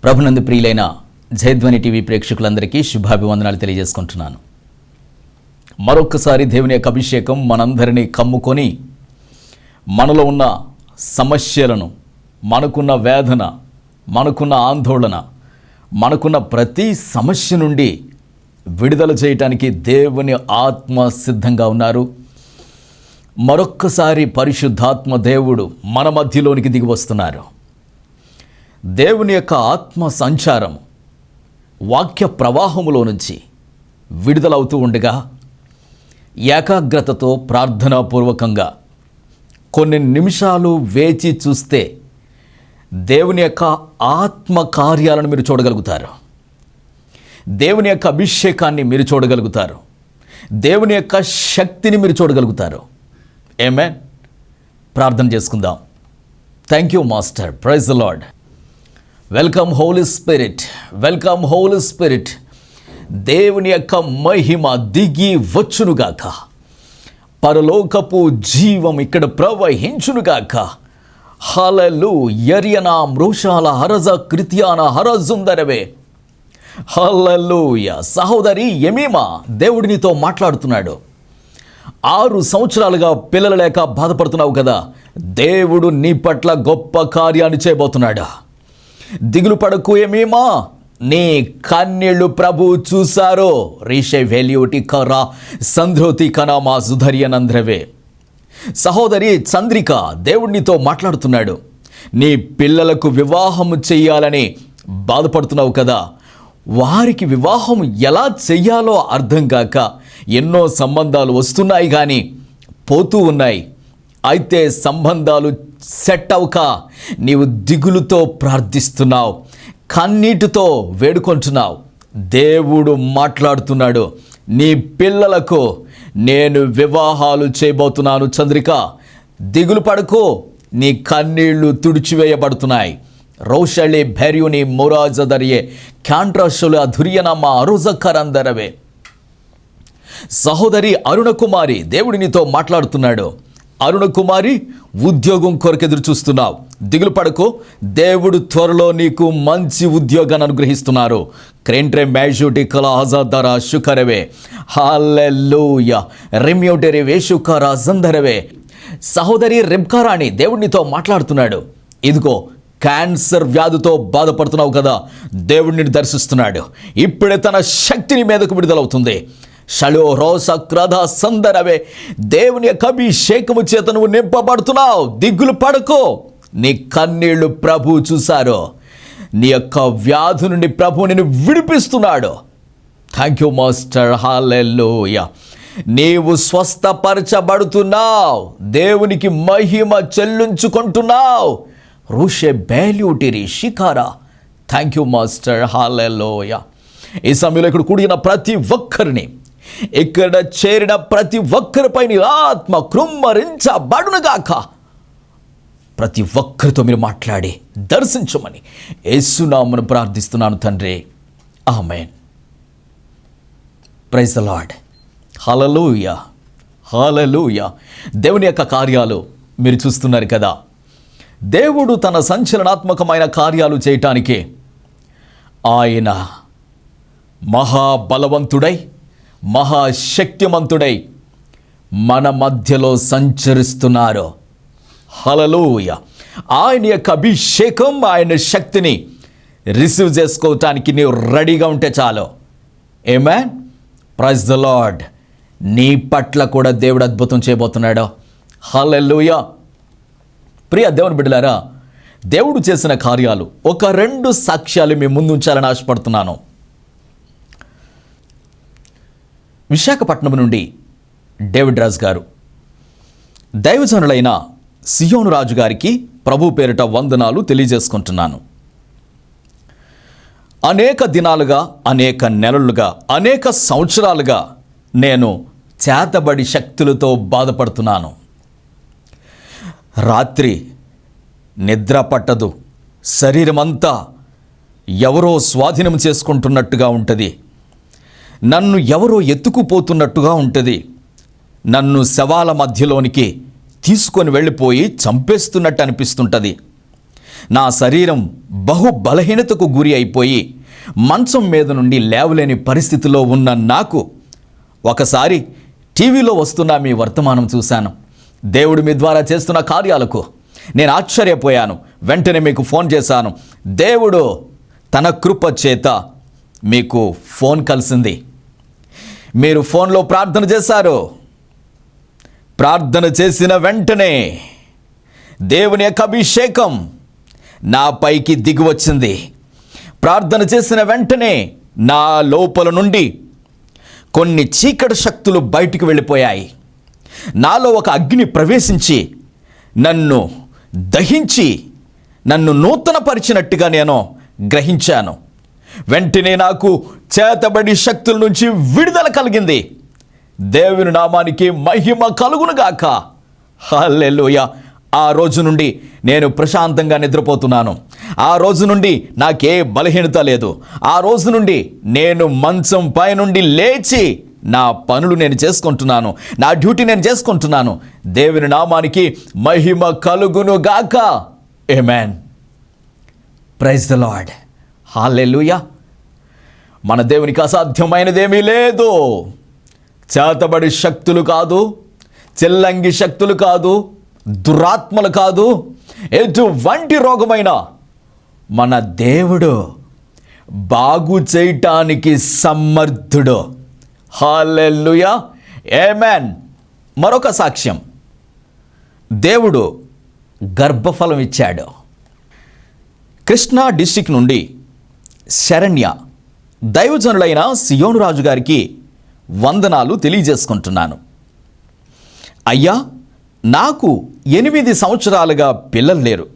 ప్రభునందు ప్రియులైన జయధ్వని టీవీ ప్రేక్షకులందరికీ శుభాభివందనాలు తెలియజేసుకుంటున్నాను. మరొక్కసారి దేవుని యొక్క అభిషేకం మనందరినీ కమ్ముకొని మనలో ఉన్న సమస్యలను, మనకున్న వేదన, మనకున్న ఆందోళన, మనకున్న ప్రతి సమస్య నుండి విడుదల చేయటానికి దేవుని ఆత్మ సిద్ధంగా ఉన్నారు. మరొక్కసారి పరిశుద్ధాత్మ దేవుడు మన మధ్యలోనికి దిగి వస్తున్నారు. దేవుని యొక్క ఆత్మ సంచారం వాక్య ప్రవాహములో నుంచి విడుదలవుతూ ఉండగా ఏకాగ్రతతో ప్రార్థనాపూర్వకంగా కొన్ని నిమిషాలు వేచి చూస్తే దేవుని యొక్క ఆత్మ కార్యాలను మీరు చూడగలుగుతారు. దేవుని యొక్క అభిషేకాన్ని మీరు చూడగలుగుతారు. దేవుని యొక్క శక్తిని మీరు చూడగలుగుతారు. ఆమేన్. ప్రార్థన చేసుకుందాం. Thank you master. Praise the Lord. Welcome Holy Spirit, welcome Holy Spirit. దేవుని యొక్క మహిమ దిగి వచ్చునుగాక, పరలోకపు జీవం ఇక్కడ ప్రవహించునుగాక. హల్లెలూయా. మృషాల హరజ కృత్యాన హరజుందరవే. హల్లెలూయా. సహోదరి యమీమా, దేవుడు నీతో మాట్లాడుతున్నాడు. 6 సంవత్సరాలుగా పిల్లలు లేక బాధపడుతున్నావు కదా, దేవుడు నీ పట్ల గొప్ప కార్యాన్ని చేయబోతున్నాడు. దిగులు పడకు యమీమా, నీ కన్నీళ్లు ప్రభు చూశారో. రీషే వెల్యూటి కరా సంధ్రోతి కనామా సుధర్యనంద్రవే. సహోదరి చంద్రిక, దేవుడు నీతో మాట్లాడుతున్నాడు. నీ పిల్లలకు వివాహం చెయ్యాలని బాధపడుతున్నావు కదా, వారికి వివాహం ఎలా చెయ్యాలో అర్థం కాక ఎన్నో సంబంధాలు వస్తున్నాయి కానీ పోతూ ఉన్నాయి. అయితే సంబంధాలు సెట్ అవ్వక నీవు దిగులుతో ప్రార్థిస్తున్నావు, కన్నీటితో వేడుకుంటున్నావు. దేవుడు మాట్లాడుతున్నాడు. నీ పిల్లలకు నేను వివాహాలు చేయబోతున్నాను చంద్రిక, దిగులు పడకు, నీ కన్నీళ్లు తుడిచివేయబడుతున్నాయి. రోషళి భెర్యుని మొరాజదరియే క్యాంట్రాషుల ధుర్యనమ్మ అరుజకరందరవే. సహోదరి అరుణకుమారి, దేవుడు నీతో మాట్లాడుతున్నాడు. అరుణకుమారి, ఉద్యోగం కొరకు ఎదురు చూస్తున్నావు, దిగులు పడకు, దేవుడు త్వరలో నీకు మంచి ఉద్యోగాన్ని అనుగ్రహిస్తున్నారు. క్రేంట్రే మ్యాజోటి కల ఆజాదరా శుకరవే. హల్లెలూయా. రిమ్యోటెరి వేషుకరా జందరవే. సహోదరి రెబ్కారాణి, దేవుడు నీతో మాట్లాడుతున్నాడు. ఇదిగో క్యాన్సర్ వ్యాధితో బాధపడుతున్నావు కదా, దేవుడిని దర్శిస్తున్నాడు. ఇప్పుడే తన శక్తిని మీదకు విడుదలవుతుంది. షలో రోస క్రధ సందరవే. దేవుని యొక్క అభిషేకము చేత నువ్వు నింపబడుతున్నావు. దిగులు పడకో, నీ కన్నీళ్లు ప్రభు చూశారు. నీ యొక్క వ్యాధి నుండి ప్రభు నిన్ను విడిపిస్తున్నాడు. Thank you master. హల్లెలూయా. నీవు స్వస్థపరచబడుతున్నావు, దేవునికి మహిమ చెల్లించుకుంటున్నావు. రుషే బేల్యూటిరి షికారా. Thank you master. హల్లెలూయా. ఈ సమయంలో ఇక్కడ కూడిన ప్రతి ఒక్కరిని, ఇక్కడ చేరిన ప్రతి ఒక్కరిపై నీ ఆత్మ కృమ్మరించబడునుగాక. ప్రతి ఒక్కరితో మీరు మాట్లాడి దర్శించమని యేసునామమున ప్రార్థిస్తున్నాను తండ్రి. ఆమేన్. Praise the lord. Hallelujah, hallelujah. దేవుని యొక్క కార్యాలు మీరు చూస్తున్నారు కదా. దేవుడు తన సంచలనాత్మకమైన కార్యాలు చేయటానికి ఆయన మహాబలవంతుడై, మహాశక్తిమంతుడై మన మధ్యలో సంచరిస్తున్నారు. హల్లెలూయా. ఆయన యొక్క అభిషేకం, ఆయన శక్తిని రిసీవ్ చేసుకోవటానికి నీవు రెడీగా ఉంటే చాలు. ఆమేన్. Praise the lord. నీ పట్ల కూడా దేవుడు అద్భుతం చేయబోతున్నాడు. హల్లెలూయా. ప్రియ దేవుని బిడ్డలారా, దేవుడు చేసిన కార్యాలు ఒక 2 సాక్ష్యాలు మీ ముందు ఉంచాలని ఆశపడుతున్నాను. విశాఖపట్నం నుండి డేవిడ్ రాజు గారు, దైవజనులైన సియోను రాజు గారికి ప్రభు పేరిట వందనాలు తెలియజేసుకుంటున్నాను. అనేక దినాలుగా, అనేక నెలలుగా, అనేక సంవత్సరాలుగా నేను చేతబడి శక్తులతో బాధపడుతున్నాను. రాత్రి నిద్ర పట్టదు, శరీరమంతా ఎవరో స్వాధీనం చేసుకుంటున్నట్టుగా ఉంటుంది. నన్ను ఎవరో ఎత్తుకుపోతున్నట్టుగా ఉంటుంది. నన్ను శవాల మధ్యలోనికి తీసుకొని వెళ్ళిపోయి చంపేస్తున్నట్టు అనిపిస్తుంటుంది. నా శరీరం బహు బలహీనతకు గురి అయిపోయి మంచం మీద నుండి లేవలేని పరిస్థితిలో ఉన్న నాకు ఒకసారి టీవీలో వస్తున్న మీ వర్తమానం చూశాను. దేవుడు మీ ద్వారా చేస్తున్న కార్యాలకు నేను ఆశ్చర్యపోయాను. వెంటనే మీకు ఫోన్ చేశాను. దేవుడు తన కృప చేత మీకు ఫోన్ కలిసింది. మీరు ఫోన్లో ప్రార్థన చేశారు. ప్రార్థన చేసిన వెంటనే దేవుని యొక్క అభిషేకం నా పైకి దిగి వచ్చింది. ప్రార్థన చేసిన వెంటనే నా లోపల నుండి కొన్ని చీకటి శక్తులు బయటికి వెళ్ళిపోయాయి. నాలో ఒక అగ్ని ప్రవేశించి నన్ను దహించి నన్ను నూతనపరిచినట్టుగా నేను గ్రహించాను. వెంటనే నాకు చేతబడి శక్తుల నుంచి విడుదల కలిగింది. దేవుని నామానికి మహిమ కలుగునుగాక. హల్లెలూయా. ఆ రోజు నుండి నేను ప్రశాంతంగా నిద్రపోతున్నాను. ఆ రోజు నుండి నాకే బలహీనత లేదు. ఆ రోజు నుండి నేను మంచం పై నుండి లేచి నా పనులు నేను చేసుకుంటున్నాను. నా డ్యూటీ నేను చేసుకుంటున్నాను. దేవుని నామానికి మహిమ కలుగునుగాక. ఆమేన్. Praise the lord. హల్లెలూయా. మన దేవునికి అసాధ్యమైనదేమీ లేదు. చేతబడి శక్తులు కాదు, చెల్లంగి శక్తులు కాదు, దురాత్మలు కాదు, ఎటువంటి రోగమైనా మన దేవుడు బాగు చేయటానికి సమర్థుడు. హల్లెలూయా. ఆమేన్. మరొక సాక్ష్యం, దేవుడు గర్భఫలం ఇచ్చాడు. కృష్ణా డిస్ట్రిక్ట్ నుండి శరణ్య దైవజనులైన సియోను రాజు గారికి వందనాలు తెలియజేసుకుంటున్నాను. అయ్యా, నాకు 8 సంవత్సరాలుగా పిల్లలు లేరు.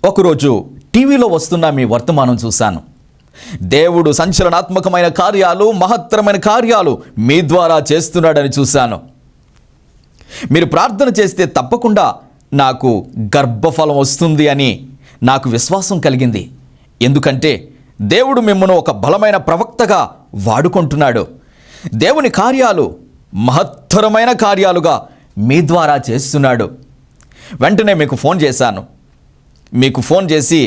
ఒకరోజు టీవీలో వస్తున్న మీ వర్తమానం చూశాను. దేవుడు సంచలనాత్మకమైన కార్యాలు, మహత్తరమైన కార్యాలు మీ ద్వారా చేస్తున్నాడని చూశాను. మీరు ప్రార్థన చేస్తే తప్పకుండా నాకు గర్భఫలం వస్తుంది అని నాకు విశ్వాసం కలిగింది. ఎందుకంటే దేవుడు మిమ్మల్ని ఒక బలమైన ప్రవక్తగా వాడుకుంటున్నాడు. దేవుని కార్యాలు మహత్తరమైన కార్యాలుగా మీ ద్వారా చేస్తున్నాడు. వెంటనే మీకు ఫోన్ చేశాను. మీకు ఫోన్ చేసి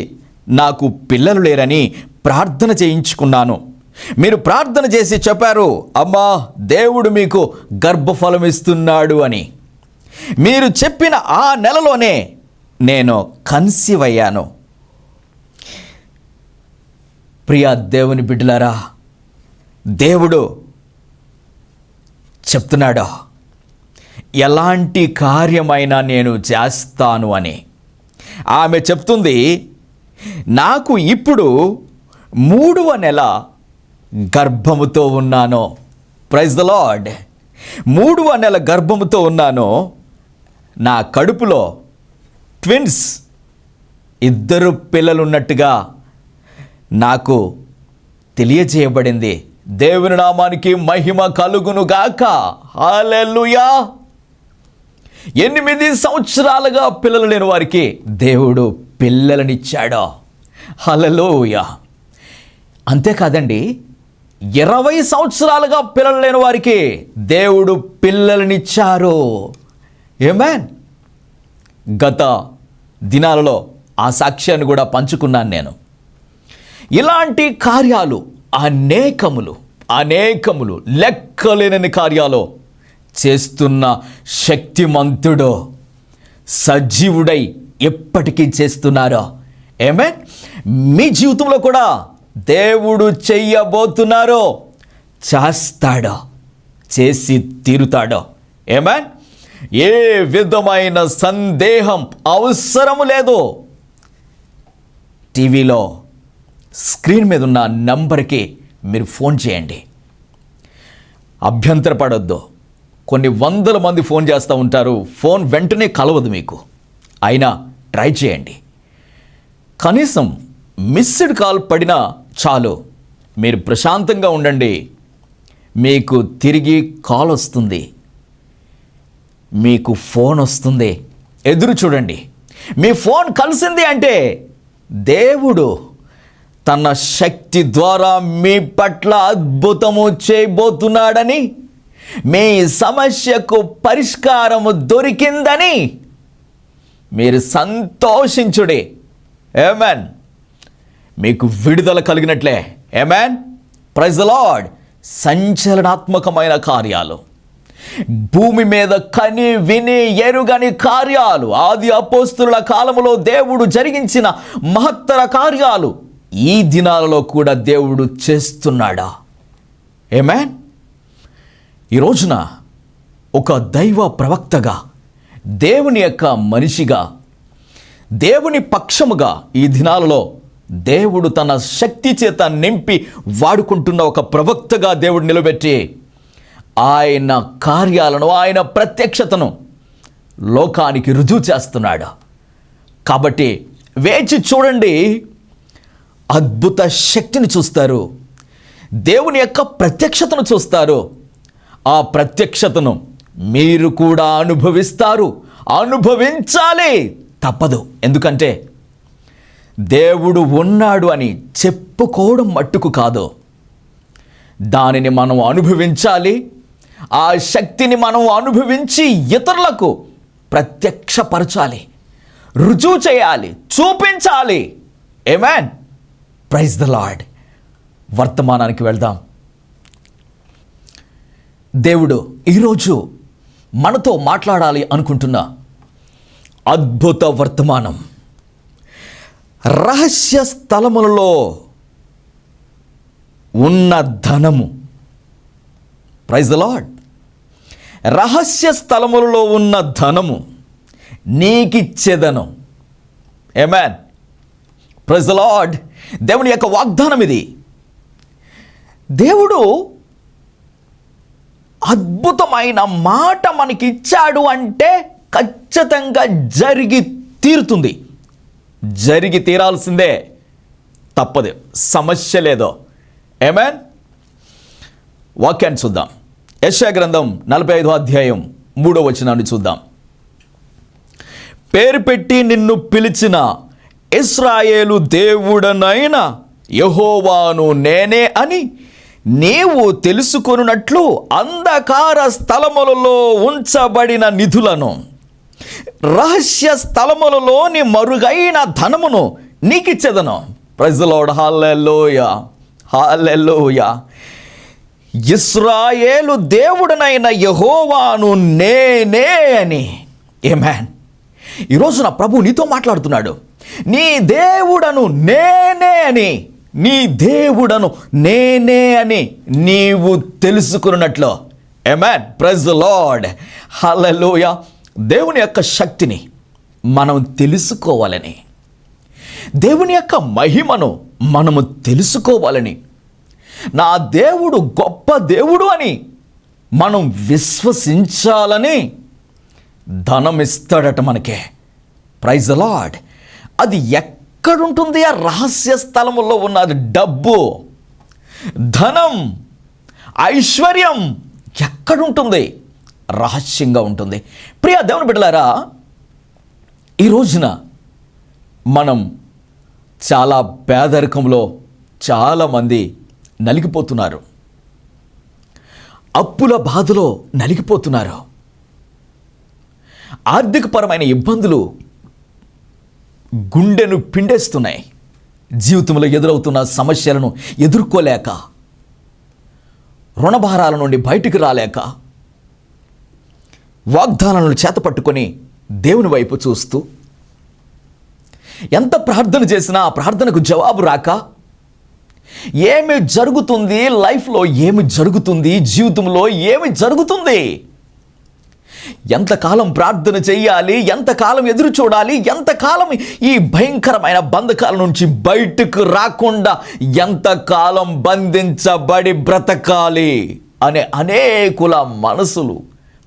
నాకు పిల్లలు లేరని ప్రార్థన చేయించుకున్నాను. మీరు ప్రార్థన చేసి చెప్పారు, అమ్మా, దేవుడు మీకు గర్భఫలం ఇస్తున్నాడు అని. మీరు చెప్పిన ఆ నెలలోనే నేను కన్సీవ్ అయ్యాను. ప్రియా దేవుని బిడ్డలారా, దేవుడు చెప్తున్నాడు, ఎలాంటి కార్యమైనా నేను చేస్తాను అని. ఆమె చెప్తుంది, నాకు ఇప్పుడు 3వ నెల గర్భముతో ఉన్నాను. Praise the Lord. 3వ నెల గర్భముతో ఉన్నాను. నా కడుపులో ట్విన్స్ 2 పిల్లలున్నట్టుగా నాకు తెలియజేయబడింది. దేవుని నామానికి మహిమ కలుగునుగాక. హల్లెలూయా. 8 సంవత్సరాలుగా పిల్లలు లేని వారికి దేవుడు పిల్లలనిచ్చాడు. హల్లెలూయా. అంతేకాదండి, 20 సంవత్సరాలుగా పిల్లలు లేని వారికి దేవుడు పిల్లలనిచ్చారు. ఆమేన్. గత దినాలలో ఆ సాక్ష్యాన్ని కూడా పంచుకున్నాను నేను. ఇలాంటి కార్యాలు అనేకములు లెక్కలేనని కార్యాలు చేస్తున్న శక్తిమంతుడు, సజీవుడై ఎప్పటికీ చేస్తున్నారో. ఆమేన్. మీ జీవితంలో కూడా దేవుడు చెయ్యబోతున్నారో, చేస్తాడో, చేసి తీరుతాడో. ఆమేన్. ఏ విధమైన సందేహం అవసరం లేదు. టీవీలో స్క్రీన్ మీద ఉన్న నంబర్కి మీరు ఫోన్ చేయండి. అభ్యంతరపడొద్దు. కొన్ని వందల మంది ఫోన్ చేస్తూ ఉంటారు. ఫోన్ వెంటనే కలవదు మీకు. అయినా ట్రై చేయండి. కనీసం మిస్డ్ కాల్ పడినా చాలు. మీరు ప్రశాంతంగా ఉండండి. మీకు తిరిగి కాల్ వస్తుంది, మీకు ఫోన్ వస్తుంది. ఎదురు చూడండి. మీ ఫోన్ కలిసింది అంటే దేవుడు తన శక్తి ద్వారా మీ పట్ల అద్భుతము చేయబోతున్నాడని, మీ సమస్యకు పరిష్కారము దొరికిందని మీరు సంతోషించుడి. ఆమేన్. మీకు విడుదల కలిగినట్లే. ఆమేన్. Praise the lord. సంచలనాత్మకమైన కార్యాలు, భూమి మీద కని విని ఎరుగని కార్యాలు, ఆది అపోస్తలుల కాలములో దేవుడు జరిగించిన మహత్తర కార్యాలు ఈ దినాలలో కూడా దేవుడు చేస్తున్నాడా? ఆమేన్. ఈ రోజున ఒక దైవ ప్రవక్తగా, దేవుని యొక్క మనిషిగా, దేవుని పక్షముగా ఈ దినాలలో దేవుడు తన శక్తి చేత నింపి వాడుకుంటున్న ఒక ప్రవక్తగా దేవుడు నిలబెట్టి ఆయన కార్యాలను, ఆయన ప్రత్యక్షతను లోకానికి రుజువు చేస్తున్నాడు. కాబట్టి వేచి చూడండి, అద్భుత శక్తిని చూస్తారు, దేవుని యొక్క ప్రత్యక్షతను చూస్తారు. ఆ ప్రత్యక్షతను మీరు కూడా అనుభవిస్తారు, అనుభవించాలి, తప్పదు. ఎందుకంటే దేవుడు ఉన్నాడు అని చెప్పుకోవడం మట్టుకు కాదు, దానిని మనం అనుభవించాలి. ఆ శక్తిని మనం అనుభవించి ఇతరులకు ప్రత్యక్షపరచాలి, రుజువు చేయాలి, చూపించాలి. ఆమేన్. Praise the lord. వర్తమానానికి వెళ్దాం. దేవుడు ఈరోజు మనతో మాట్లాడాలి అనుకుంటున్న అద్భుత వర్తమానం, రహస్య స్థలములలో ఉన్న ధనము. Praise the lord. రహస్య స్థలములలో ఉన్న ధనము నీకిచ్చేదను. ఆమేన్. Praise the lord. దేవుని యొక్క వాగ్దానం ఇది. దేవుడు అద్భుతమైన మాట మనకిచ్చాడు అంటే ఖచ్చితంగా జరిగి తీరుతుంది, జరిగి తీరాల్సిందే, తప్పదు, సమస్య లేదో. ఆమేన్. వాక్యాన్ని చూద్దాం. యెషయా గ్రంథం 45వ అధ్యాయం 3వ వచనాన్ని చూద్దాం. పేరు పెట్టి నిన్ను పిలిచిన ఇశ్రాయేలు దేవుడనైన యెహోవాను నేనే అని నీవు తెలుసుకొనున్నట్లు అంధకార స్థలములలో ఉంచబడిన నిధులను, రహస్య స్థలములలోని మరుగైన ధనమును నీకిచ్చేదను. Praise the lord. హల్లెలూయా, హల్లెలూయా. ఇశ్రాయేలు దేవుడనైన యెహోవాను నేనే అని. ఆమేన్. ఈరోజున ప్రభు నీతో మాట్లాడుతున్నాడు. నీ దేవుడను నేనే అని, నీ దేవుడను నేనే అని నీవు తెలుసుకున్నట్లు. ఆమేన్. Praise the lord. హల్లెలూయా. దేవుని యొక్క శక్తిని మనం తెలుసుకోవాలని, దేవుని యొక్క మహిమను మనము తెలుసుకోవాలని, నా దేవుడు గొప్ప దేవుడు అని మనం విశ్వసించాలని ధనం ఇస్తాడట మనకే. Praise the Lord. అది ఎక్కడుంటుంది? ఆ రహస్య స్థలములో ఉన్నది. డబ్బు, ధనం, ఐశ్వర్యం ఎక్కడుంటుంది? రహస్యంగా ఉంటుంది. ప్రియ దేవుని బిడ్డలారా, ఈ రోజున మనం చాలా పేదరికంలో చాలామంది నలిగిపోతున్నారు, అప్పుల బాధలో నలిగిపోతున్నారు, ఆర్థికపరమైన ఇబ్బందులు గుండెను పిండేస్తున్నాయి. జీవితంలో ఎదురవుతున్న సమస్యలను ఎదుర్కోలేక, రుణభారాల నుండి బయటికి రాలేక, వాగ్దానాలను చేతపట్టుకొని దేవుని వైపు చూస్తూ ఎంత ప్రార్థన చేసినా ఆ ప్రార్థనకు జవాబు రాక, ఏమి జరుగుతుంది లైఫ్లో, ఏమి జరుగుతుంది జీవితంలో, ఏమి జరుగుతుంది, ఎంతకాలం ప్రార్థన చేయాలి, ఎంతకాలం ఎదురు చూడాలి, ఎంతకాలం ఈ భయంకరమైన బంధకాల నుంచి బయటకు రాకుండా ఎంతకాలం బంధించబడి బ్రతకాలి అనే అనేకుల మనసులు,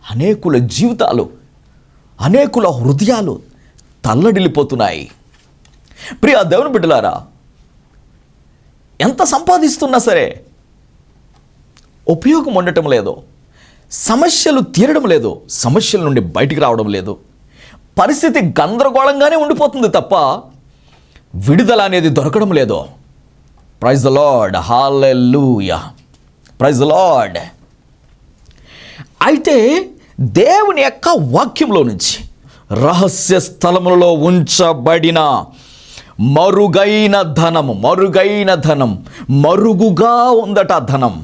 అనేకుల జీవితాలు, అనేకుల హృదయాలు తల్లడిల్లిపోతున్నాయి. ప్రియ దేవుని బిడ్డలారా, ఎంత సంపాదిస్తున్నా సరే ఉపయోగం ఉండటం లేదు, సమస్యలు తీరడం లేదు, సమస్యల నుండి బయటికి రావడం లేదు, పరిస్థితి గందరగోళంగానే ఉండిపోతుంది తప్ప విడుదల అనేది దొరకడం లేదు. Praise the lord. హల్లెలూయా. Praise the Lord. అయితే దేవుని యొక్క వాక్యంలో నుంచి రహస్య స్థలములలో ఉంచబడిన మరుగైన ధనము, మరుగైన ధనం, మరుగుగా ఉందట ధనం.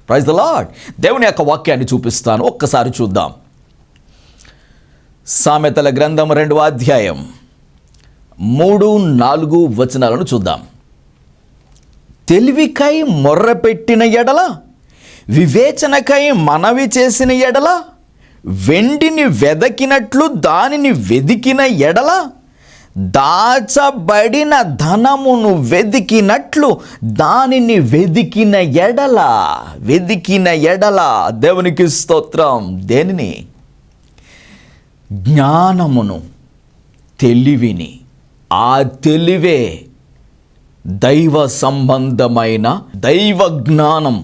Praise the lord. దేవుని యొక్క వాక్యాన్ని చూపిస్తాను, ఒక్కసారి చూద్దాం. సామెతల గ్రంథం 2వ అధ్యాయం 3-4 వచనాలను చూద్దాం. తెలివికై మొర్రపెట్టిన ఎడల, వివేచనకై మనవి చేసిన ఎడల, వెండిని వెదకినట్లు దానిని వెదికిన ఎడల, దాచబడిన ధనమును వెదికినట్లు దానిని వెదికిన ఎడల. దేవునికి స్తోత్రం. దేనిని? జ్ఞానమును, తెలివిని. ఆ తెలివే దైవ సంబంధమైన దైవ జ్ఞానం.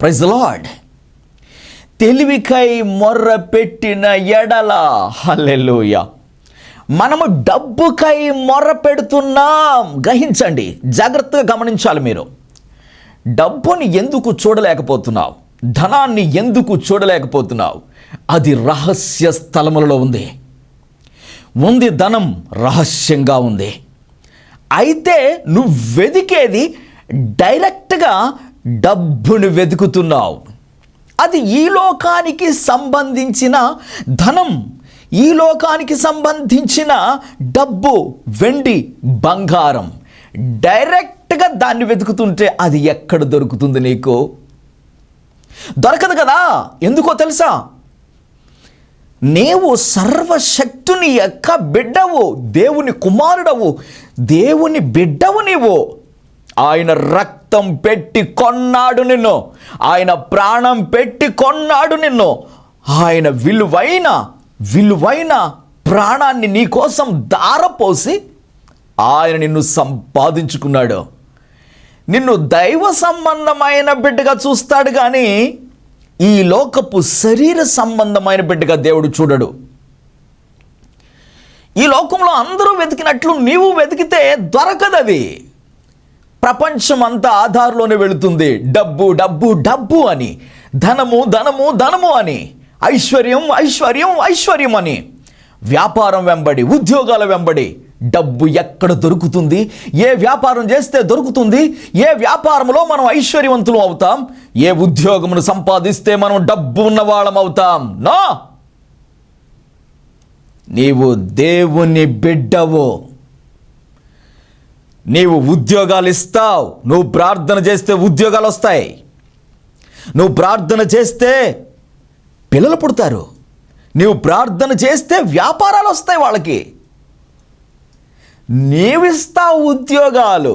Praise the lord. తెలివికై మొర్ర పెట్టిన ఎడల, హల్లెలూయా. మనము డబ్బుకై మొర్ర పెడుతున్నాం. గ్రహించండి, జాగ్రత్తగా గమనించాలి. మీరు డబ్బుని ఎందుకు చూడలేకపోతున్నావు? ధనాన్ని ఎందుకు చూడలేకపోతున్నావు? అది రహస్య స్థలములలో ఉంది. ధనం రహస్యంగా ఉంది. అయితే నువ్వు వెదికేది డైరెక్ట్గా డబ్బును వెతుకుతున్నావు. అది ఈ లోకానికి సంబంధించిన ధనం, ఈ లోకానికి సంబంధించిన డబ్బు, వెండి, బంగారం. డైరెక్ట్గా దాన్ని వెతుకుతుంటే అది ఎక్కడ దొరుకుతుంది నీకు? దొరకదు కదా. ఎందుకో తెలుసా? నీవు సర్వశక్తుని యొక్క బిడ్డవు, దేవుని కుమారుడవు, దేవుని బిడ్డవు నీవు. ఆయన రక్తం పెట్టి కొన్నాడు నిన్ను, ఆయన ప్రాణం పెట్టి కొన్నాడు నిన్ను. ఆయన విలువైన ప్రాణాన్ని నీ కోసం ధారపోసి ఆయన నిన్ను సంపాదించుకున్నాడు. నిన్ను దైవ సంబంధమైన బిడ్డగా చూస్తాడు, కానీ ఈ లోకపు శరీర సంబంధమైన బిడ్డగా దేవుడు చూడడు. ఈ లోకంలో అందరూ వెతికినట్లు నీవు వెతికితే దొరకదది. ప్రపంచం అంతా ఆధార్లోనే వెళుతుంది. డబ్బు డబ్బు డబ్బు అని, ధనము ధనము ధనము అని, ఐశ్వర్యం ఐశ్వర్యం ఐశ్వర్యం అని, వ్యాపారం వెంబడి, ఉద్యోగాల వెంబడి. డబ్బు ఎక్కడ దొరుకుతుంది? ఏ వ్యాపారం చేస్తే దొరుకుతుంది? ఏ వ్యాపారంలో మనం ఐశ్వర్యవంతులు అవుతాం? ఏ ఉద్యోగమును సంపాదిస్తే మనం డబ్బు ఉన్నవాళ్ళం అవుతాం? నో. నీవు దేవుని బిడ్డవు. నీవు ఉద్యోగాలు ఇస్తావు. నువ్వు ప్రార్థన చేస్తే ఉద్యోగాలు వస్తాయి. నువ్వు ప్రార్థన చేస్తే పిల్లలు పుడతారు. నీవు ప్రార్థన చేస్తే వ్యాపారాలు వస్తాయి వాళ్ళకి. నీవిస్తావు ఉద్యోగాలు.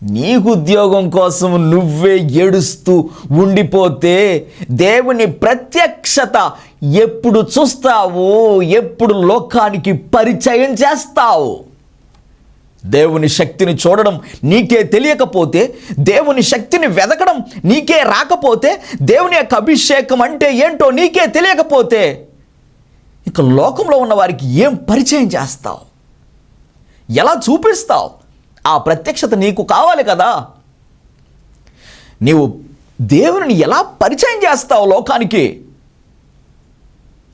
నీకు ఉద్యోగం కోసం నువ్వే ఏడుస్తూ ఉండిపోతే దేవుని ప్రత్యక్షత ఎప్పుడు చూస్తావు? ఎప్పుడు లోకానికి పరిచయం చేస్తావు? దేవుని శక్తిని చూడడం నీకే తెలియకపోతే, దేవుని శక్తిని వెదకడం నీకే రాకపోతే, దేవుని యొక్క అభిషేకం అంటే ఏంటో నీకే తెలియకపోతే, ఇక లోకంలో ఉన్న వారికి ఏం పరిచయం చేస్తావు? ఎలా చూపిస్తావు? ఆ ప్రత్యక్షత నీకు కావాలి కదా. నీవు దేవుని ఎలా పరిచయం చేస్తావు లోకానికి?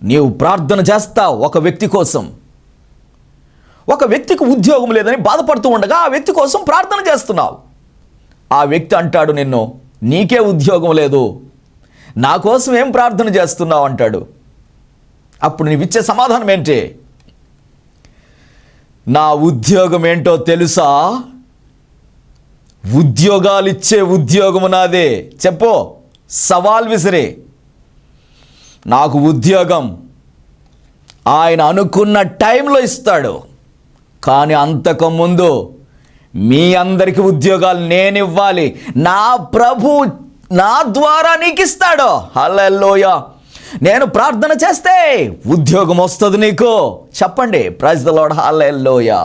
నీవు ప్రార్థన చేస్తావు ఒక వ్యక్తి కోసం. ఒక వ్యక్తికి ఉద్యోగం లేదని బాధపడుతూ ఉండగా ఆ వ్యక్తి కోసం ప్రార్థన చేస్తున్నావు. ఆ వ్యక్తి అంటాడు నిన్ను, నీకే ఉద్యోగం లేదు, నా కోసం ఏం ప్రార్థన చేస్తున్నావు అంటాడు. అప్పుడు నీవిచ్చే సమాధానం ఏంటి? నా ఉద్యోగం ఏంటో తెలుసా? ఉద్యోగాలు ఇచ్చే ఉద్యోగము నాదే. చెప్పు, సవాల్ విసిరే. నాకు ఉద్యోగం ఆయన అనుకున్న టైంలో ఇస్తాడు, కానీ అంతకుముందు మీ అందరికీ ఉద్యోగాలు నేను ఇవ్వాలి. నా ప్రభు నా ద్వారా నీకు ఇస్తాడు. హల్లెలూయా. నేను ప్రార్థన చేస్తే ఉద్యోగం వస్తుంది నీకు. చెప్పండి, ప్రైజ్ ది లార్డ్. హల్లెలూయా.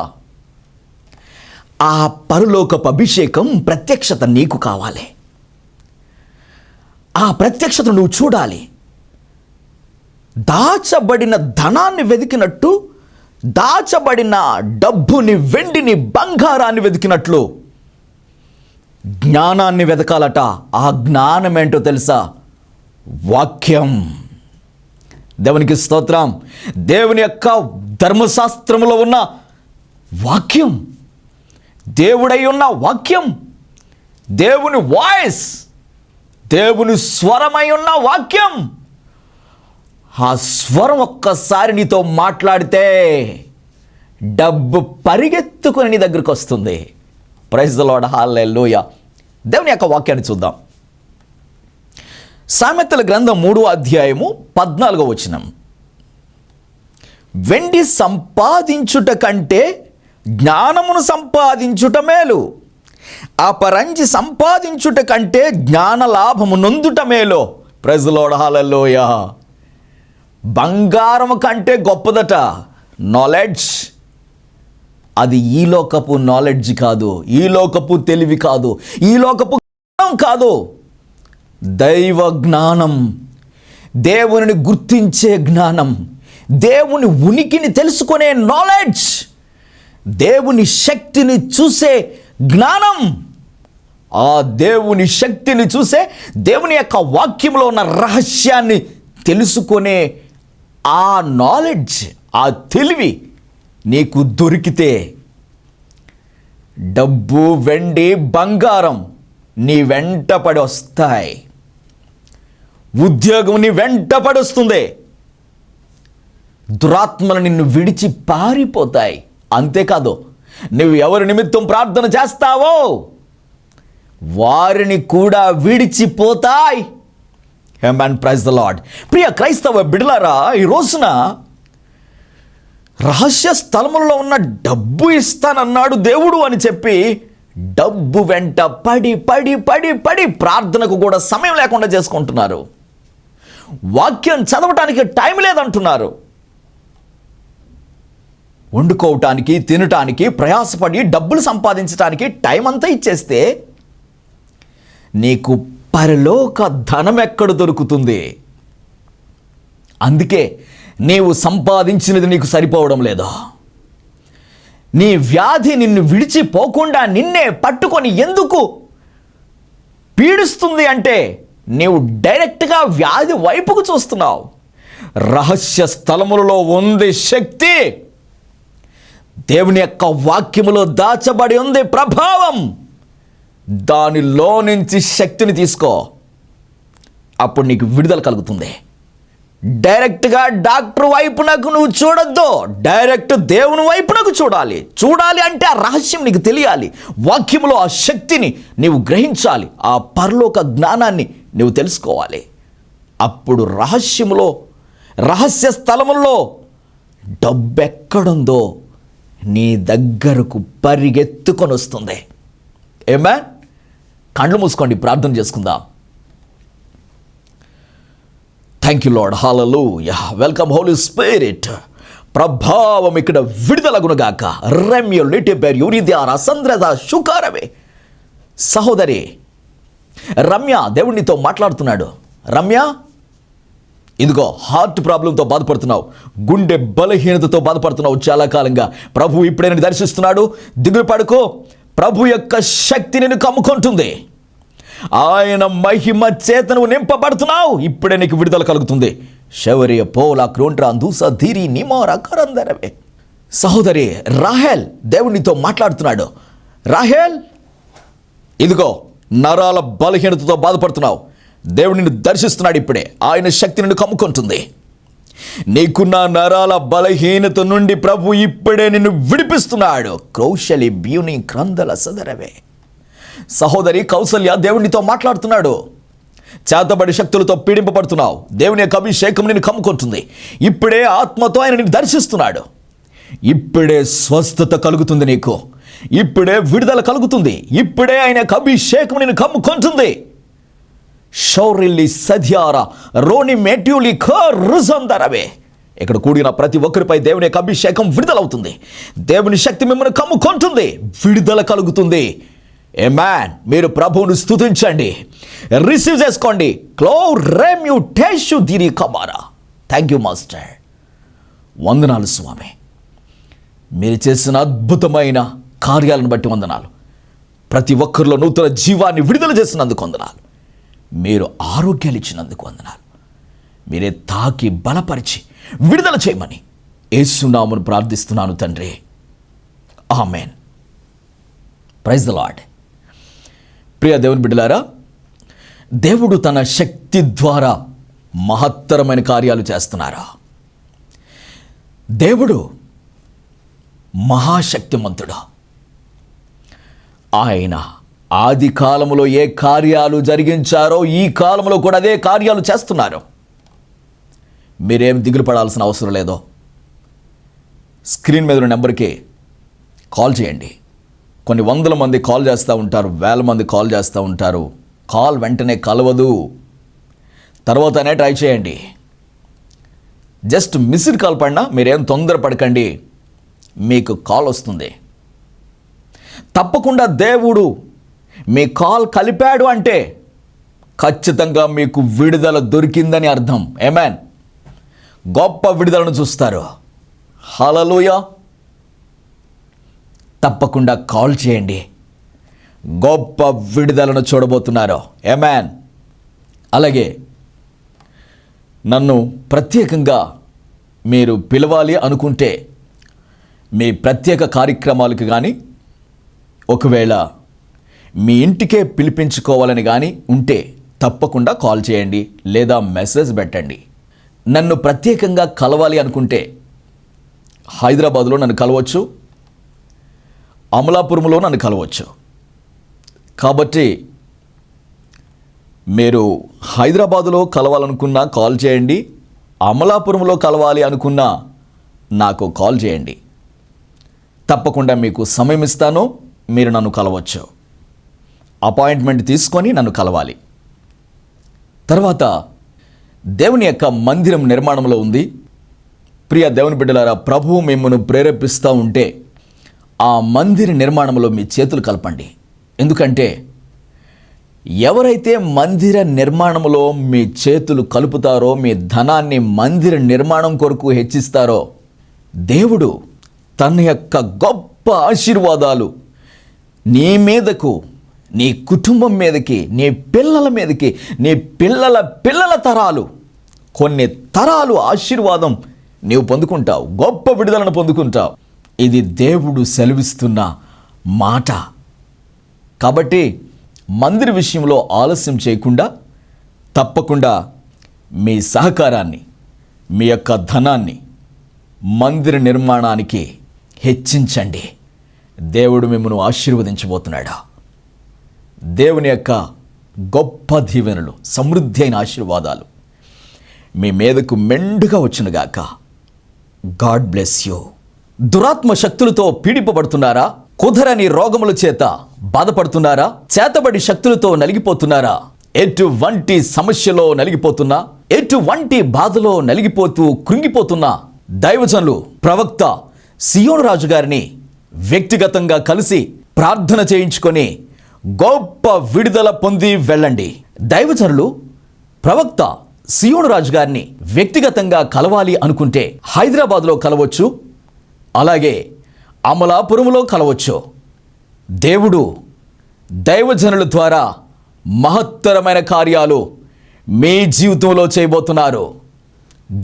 ఆ పరలోకపు అభిషేకం, ప్రత్యక్షత నీకు కావాలి. ఆ ప్రత్యక్షత నువ్వు చూడాలి. దాచబడిన ధనాన్ని వెతికినట్టు, దాచబడిన డబ్బుని, వెండిని, బంగారాన్ని వెతికినట్లు జ్ఞానాన్ని వెతకాలట. ఆ జ్ఞానం ఏంటో తెలుసా? వాక్యం. దేవునికి స్తోత్రం. దేవుని యొక్క ధర్మశాస్త్రములో ఉన్న వాక్యం, దేవుడై ఉన్న వాక్యం, దేవుని వాయిస్, దేవుని స్వరమై ఉన్న వాక్యం. ఆ స్వరం ఒక్కసారి నీతో మాట్లాడితే డబ్బు పరిగెత్తుకుని నీ దగ్గరికి వస్తుంది. ప్రైజ్ ది లార్డ్, హల్లెలూయా. దేవుని యొక్క వాక్యాన్ని చూద్దాం. సామెతల గ్రంథం 3:14. వెండి సంపాదించుట కంటే జ్ఞానమును సంపాదించుట మేలు, అపరంజి సంపాదించుట కంటే జ్ఞాన లాభము నొందుట మేలు. ప్రైజ్ ది లార్డ్, హల్లెలూయా. బంగారము కంటే గొప్పదట నాలెడ్జ్. అది ఈ లోకపు నాలెడ్జ్ కాదు, ఈ లోకపు తెలివి కాదు, ఈ లోకపు జ్ఞానం కాదు. దైవ జ్ఞానం, దేవునిని గుర్తించే జ్ఞానం, దేవుని ఉనికిని తెలుసుకునే నాలెడ్జ్, దేవుని శక్తిని చూసే జ్ఞానం. ఆ దేవుని శక్తిని చూసే, దేవుని యొక్క వాక్యంలో ఉన్న రహస్యాన్ని తెలుసుకునే ఆ నాలెడ్జ్, ఆ తెలివి నీకు దొరికితే డబ్బు, వెండి, బంగారం నీ వెంటపడి వస్తాయి. ఉద్యోగం నీ వెంటపడి వస్తుంది. దురాత్మలు నిన్ను విడిచి పారిపోతాయి. అంతేకాదు, నువ్వు ఎవరి నిమిత్తం ప్రార్థన చేస్తావో వారిని కూడా విడిచిపోతాయి. ఆమేన్, ప్రైజ్ ది లార్డ్. ప్రియ క్రైస్తవ బిడ్డలారా, ఈ రోజున రహస్య స్థలములలో ఉన్న డబ్బు ఇస్తానన్నాడు దేవుడు అని చెప్పి డబ్బు వెంట పడి పడి పడి పడి ప్రార్థనకు కూడా సమయం లేకుండా చేసుకుంటున్నారు. వాక్యం చదవటానికి టైం లేదంటున్నారు. వండుకోవటానికి, తినటానికి ప్రయాసపడి డబ్బులు సంపాదించడానికి టైం అంతా ఇచ్చేస్తే నీకు పరలోక ధనం ఎక్కడ దొరుకుతుంది? అందుకే నీవు సంపాదించినది నీకు సరిపోవడం లేదా? నీ వ్యాధి నిన్ను విడిచిపోకుండా నిన్నే పట్టుకొని ఎందుకు పీడిస్తుంది అంటే నీవు డైరెక్ట్గా వ్యాధి వైపుకు చూస్తున్నావు. రహస్య స్థలములలో ఉంది శక్తి, దేవుని యొక్క వాక్యములో దాచబడి ఉంది ప్రభావం. దానిలో నుంచి శక్తిని తీసుకో, అప్పుడు నీకు విడుదల కలుగుతుంది. డైరెక్ట్గా డాక్టర్ వైపునకు నువ్వు చూడొద్దు, డైరెక్ట్ దేవుని వైపునకు చూడాలి. చూడాలి అంటే ఆ రహస్యం నీకు తెలియాలి. వాక్యములో ఆ శక్తిని నీవు గ్రహించాలి. ఆ పరలోక జ్ఞానాన్ని నువ్వు తెలుసుకోవాలి. అప్పుడు రహస్యములో, రహస్య స్థలముల్లో డబ్బెక్కడుందో నీ దగ్గరకు పరిగెత్తుకొని వస్తుంది. ఆమేన్. కళ్ళు మూసుకోండి, ప్రార్థన చేసుకుందాం. థ్యాంక్ యూ లార్డ్, హల్లెలూయా. Welcome Holy Spirit. ప్రభావం ఇక్కడ విడుదలగునుగాక. రమ్య లిటిబెర్ యూరిద్యార సంద్రద శుకారవే. సహోదరి రమ్య, దేవుడినితో మాట్లాడుతున్నాడు. రమ్య, ఇదిగో హార్ట్ ప్రాబ్లంతో బాధపడుతున్నావు, గుండె బలహీనతతో బాధపడుతున్నావు చాలా కాలంగా. ప్రభు ఇప్పుడే నేను దర్శిస్తున్నాడు. దిగులు పడుకో, ప్రభు యొక్క శక్తి నిన్ను కమ్ముకుంటుంది. ఆయన మహిమ చేత నువ్వు నింపబడుతున్నావు. ఇప్పుడే నీకు విడుదల కలుగుతుంది. శౌర్య పోలా క్రోంట్రా దూస ధీరి నిమోర కరందరవే. సహోదరి రాహేల్, దేవునితో మాట్లాడుతున్నాడు. రాహేల్, ఇదిగో నరాల బలహీనతతో బాధపడుతున్నావు. దేవుడు నిన్ను దర్శిస్తున్నాడు. ఇప్పుడే ఆయన శక్తి నిన్ను కమ్ముకుంటుంది. నీకున్న నరాల బలహీనత నుండి ప్రభు ఇప్పుడే నిన్ను విడిపిస్తున్నాడు. కౌశలి బ్యూని క్రందల సదరవే. సహోదరి కౌసల్య, దేవునితో మాట్లాడుతున్నాడు. చేతబడి శక్తులతో పీడింపబడుతున్నావు. దేవుని యొక్క అభిషేకం నిన్ను కమ్ముకుంటుంది. ఇప్పుడే ఆత్మతో ఆయన నిన్ను దర్శిస్తున్నాడు. ఇప్పుడే స్వస్థత కలుగుతుంది నీకు. ఇప్పుడే విడుదల కలుగుతుంది. ఇప్పుడే ఆయన యొక్క అభిషేకం నిన్ను కమ్ముకుంటుంది. షౌరిల్లి సధ్యార రోని మెట్యూలి రుజందరవే. ఇక్కడ కూడిన ప్రతి ఒక్కరిపై దేవుని యొక్క అభిషేకం విడుదలవుతుంది. దేవుని శక్తి మిమ్మల్ని కమ్ముకుంటుంది. విడుదల కలుగుతుంది. ఆమేన్. మీరు ప్రభువును స్తుతించండి, రిసీవ్ చేసుకోండి. క్లోరెమ్యూటేషు దిరి కమారా. Thank you master. వందనాలు స్వామి, మీరు చేసిన అద్భుతమైన కార్యాలను బట్టి వందనాలు. ప్రతి ఒక్కరిలో నూతన జీవాన్ని విడుదల చేసినందుకు వందనాలు. మీరు ఆరోగ్యాలు ఇచ్చినందుకు వందనాలు. మీరే తాకి బలపరిచి విడుదల చేయమని యేసు నామమున ప్రార్థిస్తున్నాను తండ్రి. ఆమేన్. Praise the lord. ప్రియ దేవుని బిడ్డలారా, దేవుడు తన శక్తి ద్వారా మహత్తరమైన కార్యాలు చేస్తున్నారు. దేవుడు మహాశక్తిమంతుడు. ఆయన ఆది కాలములో ఏ కార్యాలు జరిగించారో ఈ కాలంలో కూడా అదే కార్యాలు చేస్తున్నారు. మీరేం దిగులు పడాల్సిన అవసరం లేదో. స్క్రీన్ మీద ఉన్న నెంబర్కి కాల్ చేయండి. కొన్ని వందల మంది కాల్ చేస్తూ ఉంటారు, వేల మంది కాల్ చేస్తూ ఉంటారు. కాల్ వెంటనే కలవదు, తర్వాతనే ట్రై చేయండి. జస్ట్ మిస్డ్ కాల్ పడినా మీరేం తొందరపడకండి, మీకు కాల్ వస్తుంది. తప్పకుండా దేవుడు మీ కాల్ కలిపాడు అంటే ఖచ్చితంగా మీకు విడుదల దొరికిందని అర్థం. ఆమేన్. గొప్ప విడుదలను చూస్తారు. హల్లెలూయా. తప్పకుండా కాల్ చేయండి, గొప్ప విడుదలను చూడబోతున్నారు. ఆమేన్. అలాగే నన్ను ప్రత్యేకంగా మీరు పిలవాలి అనుకుంటే, మీ ప్రత్యేక కార్యక్రమాలకు కానీ, ఒకవేళ మీ ఇంటికే పిలిపించుకోవాలని కానీ ఉంటే తప్పకుండా కాల్ చేయండి లేదా మెసేజ్ పెట్టండి. నన్ను ప్రత్యేకంగా కలవాలి అనుకుంటే హైదరాబాద్లో నన్ను కలవచ్చు, అమలాపురంలో నన్ను కలవచ్చు. కాబట్టి మీరు హైదరాబాదులో కలవాలనుకున్నా కాల్ చేయండి, అమలాపురంలో కలవాలి అనుకున్నా నాకు కాల్ చేయండి. తప్పకుండా మీకు సమయం ఇస్తాను, మీరు నన్ను కలవచ్చు. అపాయింట్మెంట్ తీసుకొని నన్ను కలవాలి. తర్వాత దేవుని యొక్క మందిరం నిర్మాణంలో ఉంది. ప్రియ దేవుని బిడ్డలారా, ప్రభువు మిమ్మల్ని ప్రేరేపిస్తూ ఉంటే ఆ మందిర నిర్మాణంలో మీ చేతులు కలపండి. ఎందుకంటే ఎవరైతే మందిర నిర్మాణంలో మీ చేతులు కలుపుతారో, మీ ధనాన్ని మందిర నిర్మాణం కొరకు హెచ్చిస్తారో, దేవుడు తన యొక్క గొప్ప ఆశీర్వాదాలు నీ మీదకు, నీ కుటుంబం మీదకి, నీ పిల్లల మీదకి, నీ పిల్లల పిల్లల తరాలు, కొన్ని తరాలు ఆశీర్వాదం నీవు పొందుకుంటావు, గొప్ప విడుదలను పొందుకుంటావు. ఇది దేవుడు సెలవిస్తున్న మాట. కాబట్టి మందిర విషయంలో ఆలస్యం చేయకుండా తప్పకుండా మీ సహకారాన్ని, మీ యొక్క ధనాన్ని మందిర నిర్మాణానికి హెచ్చించండి. దేవుడు మిమ్మల్ని ఆశీర్వదించబోతున్నాడు. దేవుని యొక్క గొప్ప దీవెనలు, సమృద్ధి అయిన ఆశీర్వాదాలు మీ మీదకు మెండుగా వచ్చునుగాక. God bless you. దురాత్మ శక్తులతో పీడింపబడుతున్నారా? కుదరని రోగముల చేత బాధపడుతున్నారా? చేతబడి శక్తులతో నలిగిపోతున్నారా? ఎటువంటి సమస్యలో నలిగిపోతున్నా, ఎటువంటి బాధలో నలిగిపోతూ కృంగిపోతున్నా, దైవజనులు ప్రవక్త సియోను రాజు గారిని వ్యక్తిగతంగా కలిసి ప్రార్థన చేయించుకొని గొప్ప విడుదల పొంది వెళ్ళండి. దైవజనులు ప్రవక్త సియోను రాజు గారిని వ్యక్తిగతంగా కలవాలి అనుకుంటే హైదరాబాద్లో కలవచ్చు, అలాగే అమలాపురంలో కలవచ్చు. దేవుడు దైవజనుల ద్వారా మహత్తరమైన కార్యాలు మీ జీవితంలో చేయబోతున్నారు.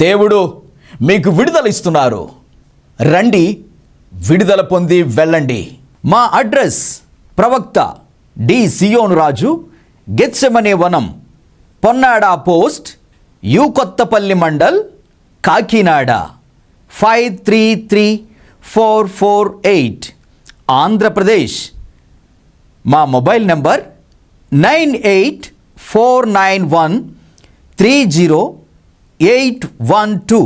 దేవుడు మీకు విడుదల ఇస్తున్నారు. రండి, విడుదల పొంది వెళ్ళండి. మా అడ్రస్ ప్రవక్త డి సియోను రాజు, గెత్సెమనే వనం, పొన్నాడ పోస్ట్, యు కొత్తపల్లి మండల్, కాకినాడ 533448, ఆంధ్రప్రదేశ్. మా మొబైల్ నంబర్ 9849130812.